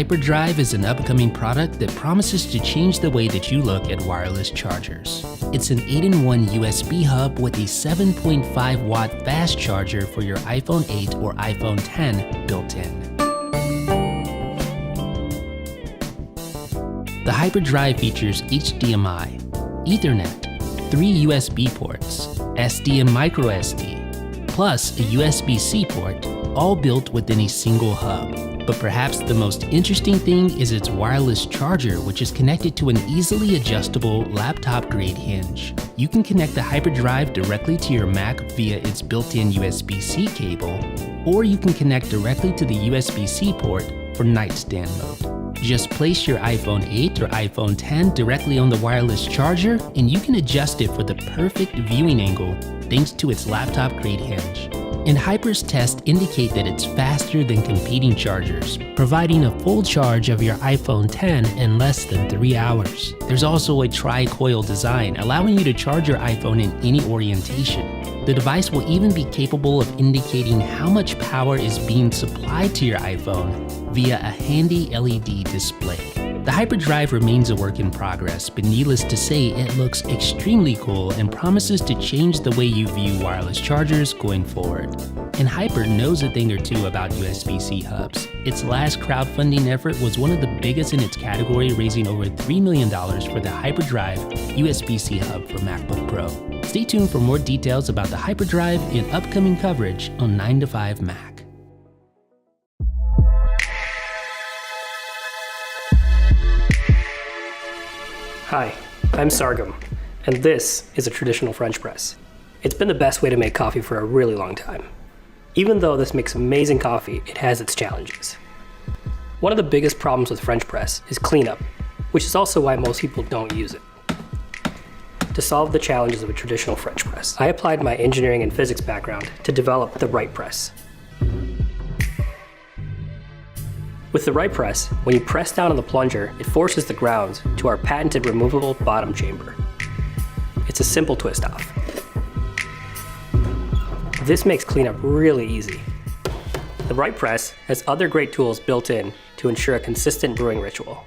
HyperDrive is an upcoming product that promises to change the way that you look at wireless chargers. It's an 8-in-1 USB hub with a 7.5 watt fast charger for your iPhone 8 or iPhone 10 built in. The HyperDrive features HDMI, Ethernet, 3 USB ports, SD and microSD, plus a USB-C port, all built within a single hub. But perhaps the most interesting thing is its wireless charger, which is connected to an easily adjustable laptop-grade hinge. You can connect the HyperDrive directly to your Mac via its built-in USB-C cable, or you can connect directly to the USB-C port for nightstand mode. Just place your iPhone 8 or iPhone 10 directly on the wireless charger, and you can adjust it for the perfect viewing angle thanks to its laptop-grade hinge. And Hyper's tests indicate that it's faster than competing chargers, providing a full charge of your iPhone 10 in less than 3 hours. There's also a tri-coil design, allowing you to charge your iPhone in any orientation. The device will even be capable of indicating how much power is being supplied to your iPhone via a handy LED display. The HyperDrive remains a work in progress, but needless to say, it looks extremely cool and promises to change the way you view wireless chargers going forward. And Hyper knows a thing or two about USB-C hubs. Its last crowdfunding effort was one of the biggest in its category, raising over $3 million for the HyperDrive USB-C hub for MacBook Pro. Stay tuned for more details about the HyperDrive and upcoming coverage on 9 to 5 Mac. Hi, I'm Sargam, and this is a traditional French press. It's been the best way to make coffee for a really long time. Even though this makes amazing coffee, it has its challenges. One of the biggest problems with French press is cleanup, which is also why most people don't use it. To solve the challenges of a traditional French press, I applied my engineering and physics background to develop the Rite Press. With the Rite Press, when you press down on the plunger, it forces the grounds to our patented removable bottom chamber. It's a simple twist off. This makes cleanup really easy. The Rite Press has other great tools built in to ensure a consistent brewing ritual.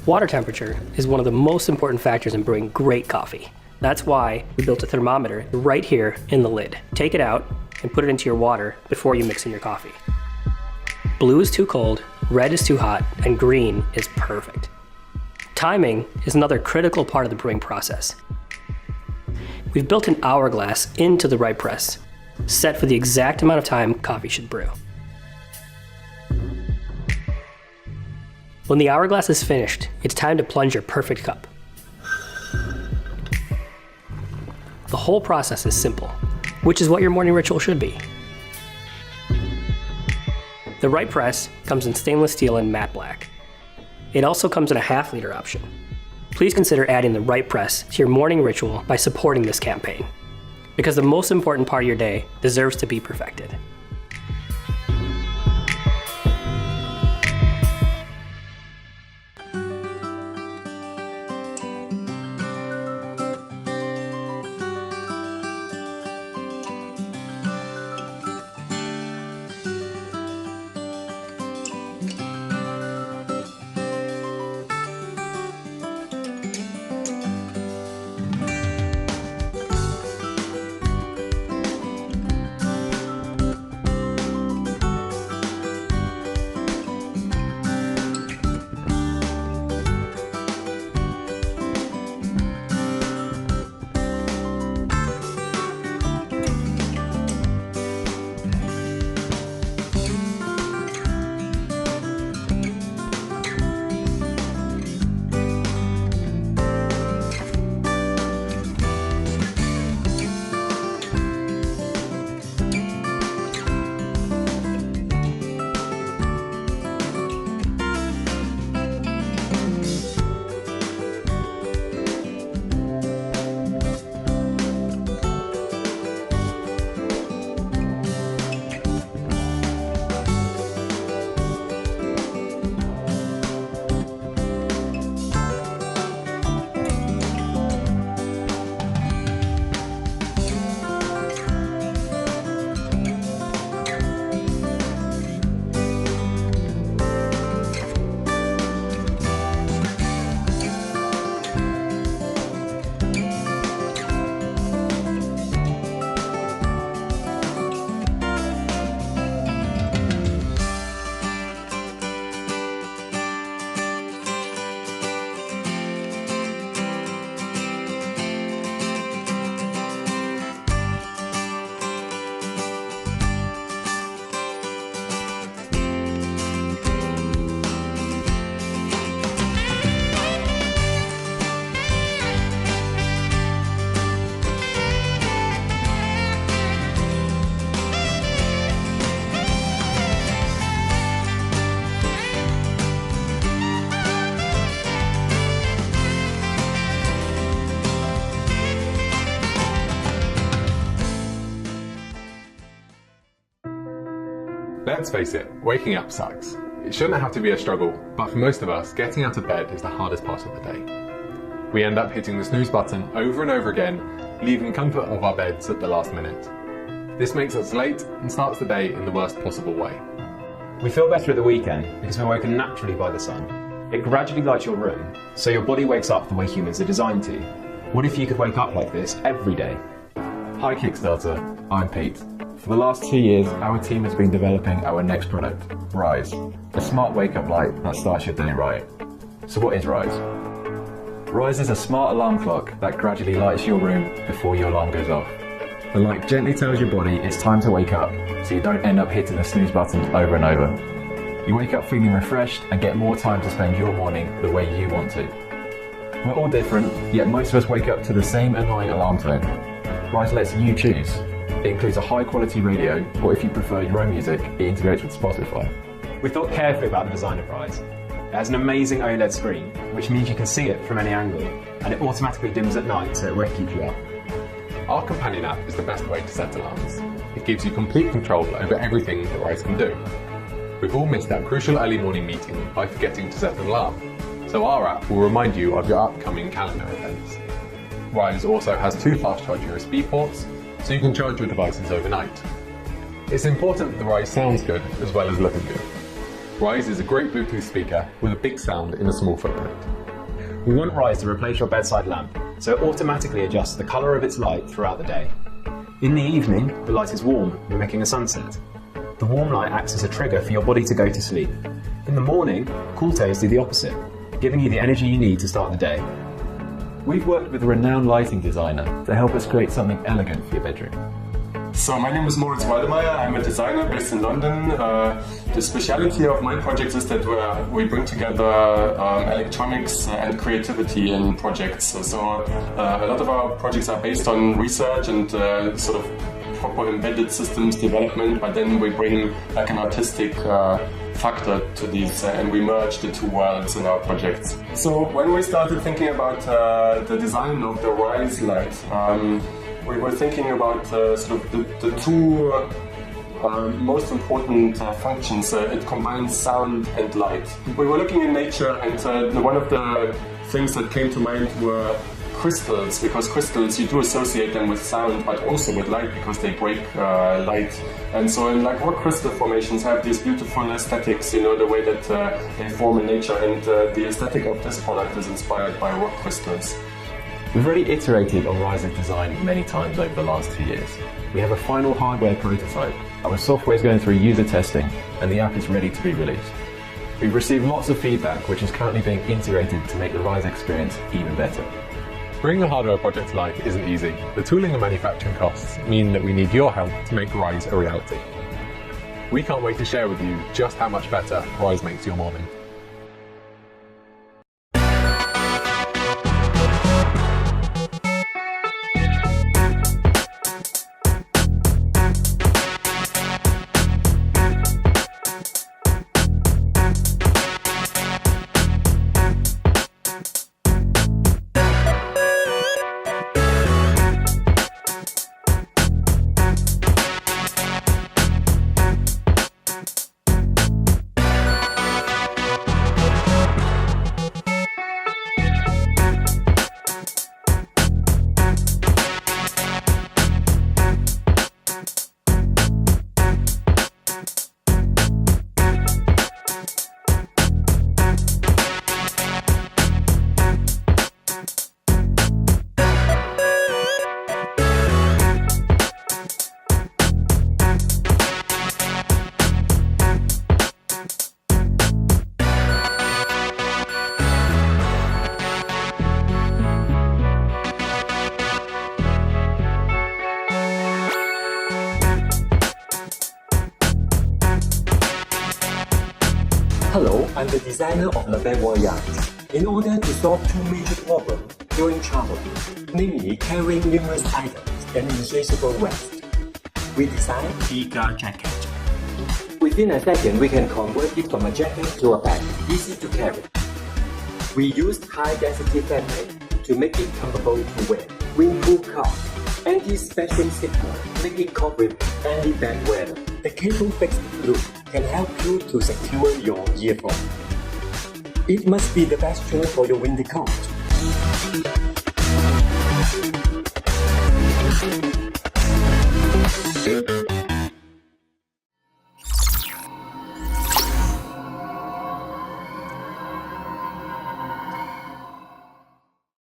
Water temperature is one of the most important factors in brewing great coffee. That's why we built a thermometer right here in the lid. Take it out and put it into your water before you mix in your coffee. Blue is too cold, red is too hot, and green is perfect. Timing is another critical part of the brewing process. We've built an hourglass into the Rite Press, set for the exact amount of time coffee should brew. When the hourglass is finished, it's time to plunge your perfect cup. The whole process is simple, which is what your morning ritual should be. The Rite Press comes in stainless steel and matte black. It also comes in a half-liter option. Please consider adding the Rite Press to your morning ritual by supporting this campaign, because the most important part of your day deserves to be perfected. Let's face it, waking up sucks. It shouldn't have to be a struggle, but for most of us, getting out of bed is the hardest part of the day. We end up hitting the snooze button over and over again, leaving comfort of our beds at the last minute. This makes us late and starts the day in the worst possible way. We feel better at the weekend because we're woken naturally by the sun. It gradually lights your room, so your body wakes up the way humans are designed to. What if you could wake up like this every day? Hi Kickstarter, I'm Pete. For the last 2 years, our team has been developing our next product, Rise, a smart wake-up light that starts your day right. So what is Rise? Rise is a smart alarm clock that gradually lights your room before your alarm goes off. The light gently tells your body it's time to wake up, so you don't end up hitting the snooze button over and over. You wake up feeling refreshed and get more time to spend your morning the way you want to. We're all different, yet most of us wake up to the same annoying alarm tone. Rise lets you choose. It includes a high-quality radio, or if you prefer your own music, it integrates with Spotify. We thought carefully about the design of Rise. It has an amazing OLED screen, which means you can see it from any angle, and it automatically dims at night so it won't keep you up. Our companion app is the best way to set alarms. It gives you complete control over everything that Rise can do. We've all missed that crucial early morning meeting by forgetting to set an alarm, so our app will remind you of your upcoming calendar events. Rise also has 2 fast-charge USB ports, so you can charge your devices overnight. It's important that the Rise sounds good as well as looking good. Rise is a great Bluetooth speaker with a big sound in a small footprint. We want Rise to replace your bedside lamp, so it automatically adjusts the colour of its light throughout the day. In the evening, the light is warm, mimicking a sunset. The warm light acts as a trigger for your body to go to sleep. In the morning, cool tones do the opposite, giving you the energy you need to start the day. We've worked with a renowned lighting designer to help us create something elegant for your bedroom. So my name is Moritz Waldemeier. I'm a designer based in London. The speciality of my project is that we bring together electronics and creativity in projects. So a lot of our projects are based on research and sort of proper embedded systems development, but then we bring like an artistic factor to these and we merge the 2 worlds in our projects. So when we started thinking about the design of the Rise light, we were thinking about sort of the 2 most important functions. It combines sound and light. We were looking in nature, and one of the things that came to mind were crystals, because crystals, you do associate them with sound, but also with light because they break light. And so in like rock crystal formations have these beautiful aesthetics, you know, the way that they form in nature, and the aesthetic of this product is inspired by rock crystals. We've already iterated on Rise's design many times over the last 2 years. We have a final hardware prototype, our software is going through user testing, and the app is ready to be released. We've received lots of feedback which is currently being integrated to make the Rise experience even better. Bringing a hardware project to life isn't easy. The tooling and manufacturing costs mean that we need your help to make Rise a reality. We can't wait to share with you just how much better Rise makes your morning. Hello, I'm the designer of the bedwall yacht. In order to solve 2 major problems during travel, namely carrying numerous items and insatiable rest, we designed Giga jacket. Within a second, we can convert it from a jacket to a bag, easy to carry. We used high-density fabric to make it comfortable to wear. Windproof cloth, anti-splashing sticker, make it cope with any bad weather. The cable fixed loop can help you to secure your earphone. It must be the best choice for your winter coat.